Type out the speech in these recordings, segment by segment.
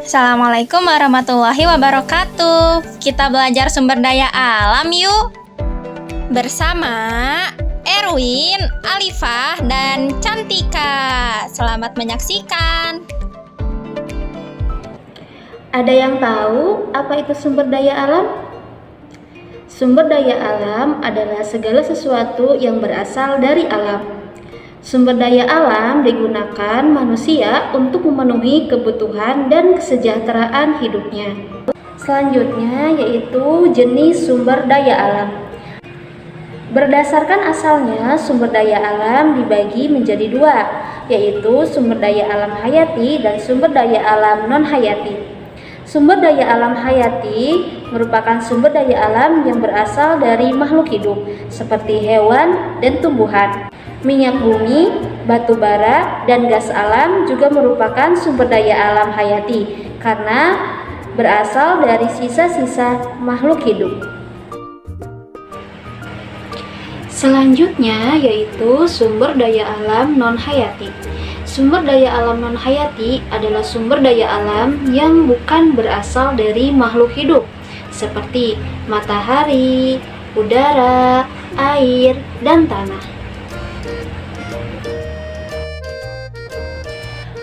Assalamualaikum warahmatullahi wabarakatuh. Kita belajar sumber daya alam yuk. Bersama Erwin, Alifah, dan Cantika. Selamat menyaksikan. Ada yang tahu apa itu sumber daya alam? Sumber daya alam adalah segala sesuatu yang berasal dari alam. Sumber daya alam digunakan manusia untuk memenuhi kebutuhan dan kesejahteraan hidupnya. Selanjutnya yaitu jenis sumber daya alam. Berdasarkan asalnya, sumber daya alam dibagi menjadi dua, yaitu sumber daya alam hayati dan sumber daya alam non-hayati. Sumber daya alam hayati merupakan sumber daya alam yang berasal dari makhluk hidup, seperti hewan dan tumbuhan. Minyak bumi, batu bara, dan gas alam juga merupakan sumber daya alam hayati karena berasal dari sisa-sisa makhluk hidup. Selanjutnya yaitu sumber daya alam non-hayati. Sumber daya alam non-hayati adalah sumber daya alam yang bukan berasal dari makhluk hidup, seperti matahari, udara, air, dan tanah.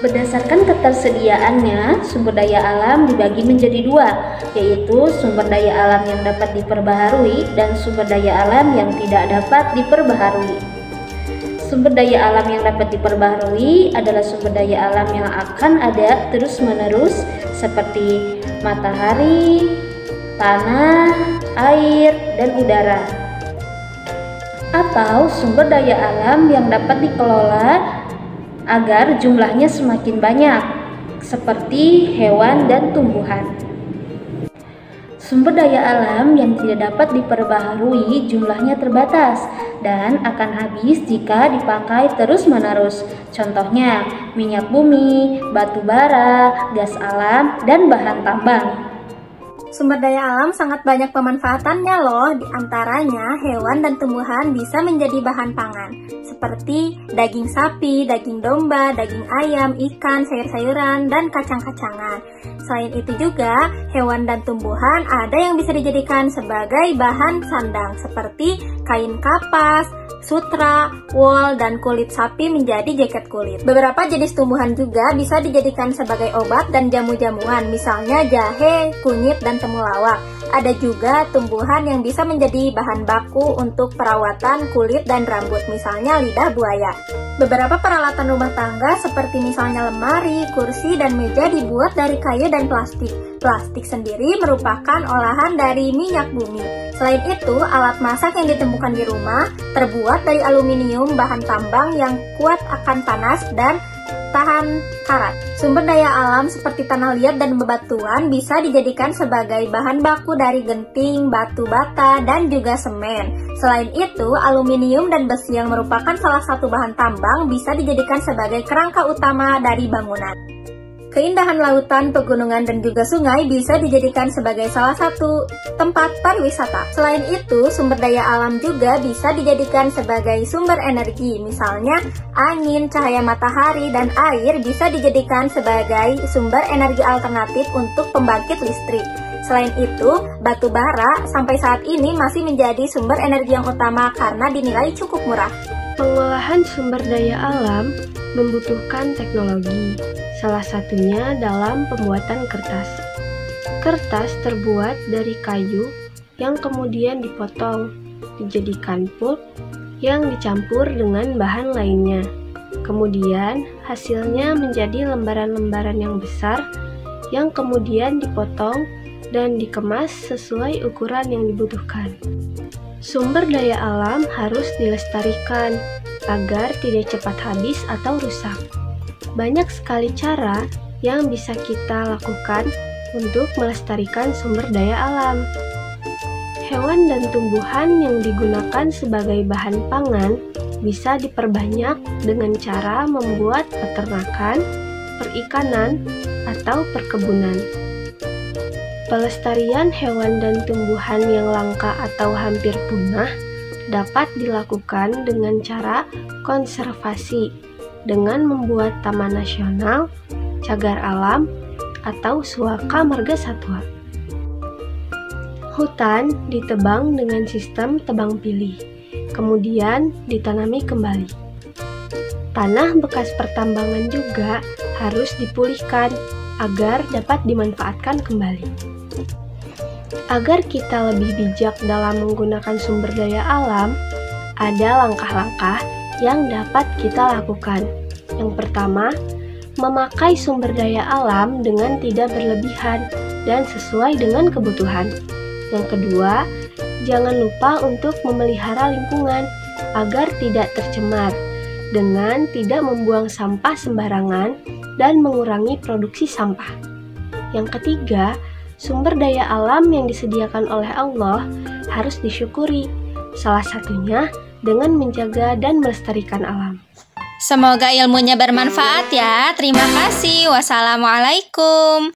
Berdasarkan ketersediaannya, sumber daya alam dibagi menjadi dua, yaitu sumber daya alam yang dapat diperbaharui dan sumber daya alam yang tidak dapat diperbaharui. Sumber daya alam yang dapat diperbaharui adalah sumber daya alam yang akan ada terus-menerus seperti matahari, tanah, air, dan udara. Atau sumber daya alam yang dapat dikelola agar jumlahnya semakin banyak, seperti hewan dan tumbuhan. Sumber daya alam yang tidak dapat diperbaharui jumlahnya terbatas dan akan habis jika dipakai terus-menerus. Contohnya, minyak bumi, batu bara, gas alam, dan bahan tambang. Sumber daya alam sangat banyak pemanfaatannya loh, diantaranya hewan dan tumbuhan bisa menjadi bahan pangan, seperti daging sapi, daging domba, daging ayam, ikan, sayur-sayuran, dan kacang-kacangan. Selain itu juga, hewan dan tumbuhan ada yang bisa dijadikan sebagai bahan sandang, seperti kain kapas, sutra, wool, dan kulit sapi menjadi jaket kulit. Beberapa jenis tumbuhan juga bisa dijadikan sebagai obat dan jamu-jamuan, misalnya jahe, kunyit, dan temulawak. Ada juga tumbuhan yang bisa menjadi bahan baku untuk perawatan kulit dan rambut, misalnya lidah buaya. Beberapa peralatan rumah tangga seperti misalnya lemari, kursi, dan meja dibuat dari kayu dan plastik. Plastik sendiri merupakan olahan dari minyak bumi. Selain itu, alat masak yang ditemukan di rumah terbuat dari aluminium, bahan tambang yang kuat akan panas dan tahan karat. Sumber daya alam seperti tanah liat dan bebatuan bisa dijadikan sebagai bahan baku dari genting, batu bata, dan juga semen. Selain itu, aluminium dan besi yang merupakan salah satu bahan tambang bisa dijadikan sebagai kerangka utama dari bangunan. Keindahan lautan, pegunungan, dan juga sungai bisa dijadikan sebagai salah satu tempat pariwisata. Selain itu, sumber daya alam juga bisa dijadikan sebagai sumber energi. Misalnya, angin, cahaya matahari, dan air bisa dijadikan sebagai sumber energi alternatif untuk pembangkit listrik. Selain itu, batu bara sampai saat ini masih menjadi sumber energi yang utama karena dinilai cukup murah. Pengolahan sumber daya alam membutuhkan teknologi, salah satunya dalam pembuatan kertas. Kertas terbuat dari kayu yang kemudian dipotong, dijadikan pulp yang dicampur dengan bahan lainnya. Kemudian hasilnya menjadi lembaran-lembaran yang besar yang kemudian dipotong dan dikemas sesuai ukuran yang dibutuhkan. Sumber daya alam harus dilestarikan agar tidak cepat habis atau rusak. Banyak sekali cara yang bisa kita lakukan untuk melestarikan sumber daya alam. Hewan dan tumbuhan yang digunakan sebagai bahan pangan bisa diperbanyak dengan cara membuat peternakan, perikanan, atau perkebunan. Pelestarian hewan dan tumbuhan yang langka atau hampir punah dapat dilakukan dengan cara konservasi dengan membuat taman nasional, cagar alam, atau suaka marga satwa. Hutan ditebang dengan sistem tebang pilih, kemudian ditanami kembali. Tanah bekas pertambangan juga harus dipulihkan agar dapat dimanfaatkan kembali. Agar kita lebih bijak dalam menggunakan sumber daya alam, ada langkah-langkah yang dapat kita lakukan. Yang pertama, memakai sumber daya alam dengan tidak berlebihan dan sesuai dengan kebutuhan. Yang kedua, jangan lupa untuk memelihara lingkungan agar tidak tercemar dengan tidak membuang sampah sembarangan dan mengurangi produksi sampah. Yang ketiga, sumber daya alam yang disediakan oleh Allah harus disyukuri, salah satunya dengan menjaga dan melestarikan alam. Semoga ilmunya bermanfaat ya. Terima kasih. Wassalamualaikum.